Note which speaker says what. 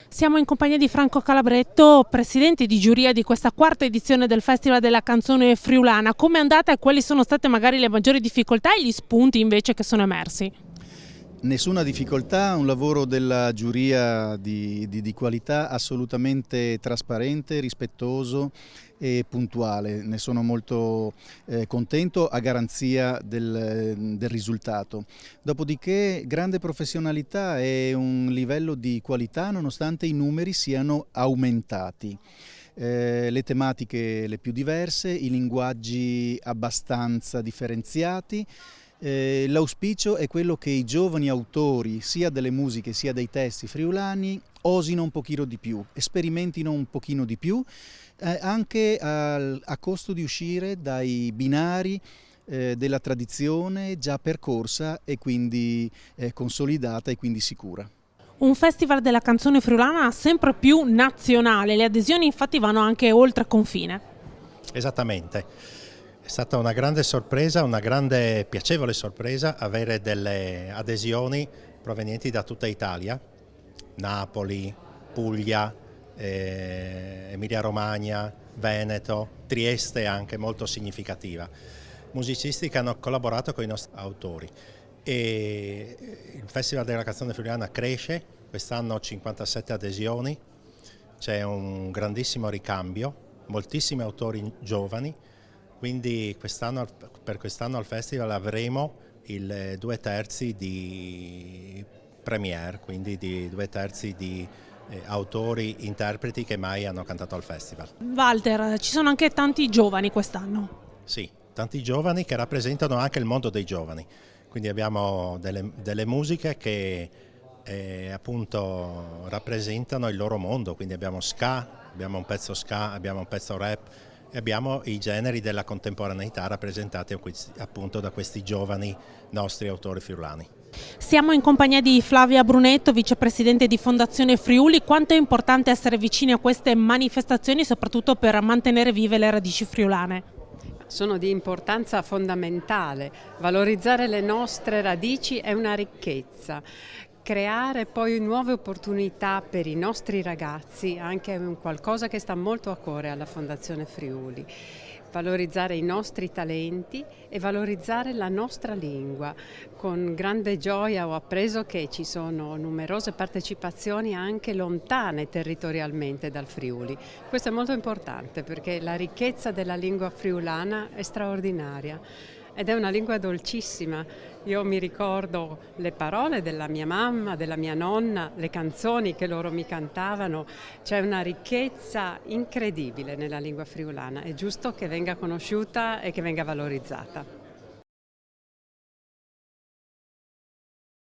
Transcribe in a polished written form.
Speaker 1: Siamo in compagnia di Franco Calabretto, presidente di giuria di questa quarta edizione del Festival della Canzone Friulana. Come è andata e quali sono state magari le maggiori difficoltà e gli spunti invece che sono emersi?
Speaker 2: Nessuna difficoltà, un lavoro della giuria di qualità assolutamente trasparente, rispettoso e puntuale. Ne sono molto contento, a garanzia del risultato. Dopodiché grande professionalità e un livello di qualità nonostante i numeri siano aumentati. Le tematiche le più diverse, i linguaggi abbastanza differenziati. L'auspicio è quello che i giovani autori sia delle musiche sia dei testi friulani osino un pochino di più, sperimentino un pochino di più, anche a costo di uscire dai binari della tradizione già percorsa e quindi consolidata e quindi sicura.
Speaker 1: Un festival della canzone friulana sempre più nazionale, le adesioni infatti vanno anche oltre confine.
Speaker 3: Esattamente. È stata una grande sorpresa, una grande piacevole sorpresa avere delle adesioni provenienti da tutta Italia, Napoli, Puglia, Emilia-Romagna, Veneto, Trieste anche molto significativa. Musicisti che hanno collaborato con i nostri autori. E il Festival della Canzone Friulana cresce, quest'anno 57 adesioni, c'è un grandissimo ricambio, moltissimi autori giovani. Quindi per quest'anno al festival avremo il 2/3 di premiere, quindi di 2/3 di autori, interpreti che mai hanno cantato al festival.
Speaker 1: Walter, ci sono anche tanti giovani quest'anno.
Speaker 3: Sì, tanti giovani che rappresentano anche il mondo dei giovani. Quindi abbiamo delle musiche che appunto rappresentano il loro mondo, quindi abbiamo ska, abbiamo un pezzo ska, abbiamo un pezzo rap, e abbiamo i generi della contemporaneità rappresentati appunto da questi giovani nostri autori friulani.
Speaker 1: Siamo in compagnia di Flavia Brunetto, vicepresidente di Fondazione Friuli. Quanto è importante essere vicini a queste manifestazioni, soprattutto per mantenere vive le radici friulane?
Speaker 4: Sono di importanza fondamentale. Valorizzare le nostre radici è una ricchezza. Creare poi nuove opportunità per i nostri ragazzi anche è un qualcosa che sta molto a cuore alla Fondazione Friuli. Valorizzare i nostri talenti e valorizzare la nostra lingua. Con grande gioia ho appreso che ci sono numerose partecipazioni anche lontane territorialmente dal Friuli. Questo è molto importante perché la ricchezza della lingua friulana è straordinaria. Ed è una lingua dolcissima. Io mi ricordo le parole della mia mamma, della mia nonna, le canzoni che loro mi cantavano. C'è una ricchezza incredibile nella lingua friulana. È giusto che venga conosciuta e che venga valorizzata.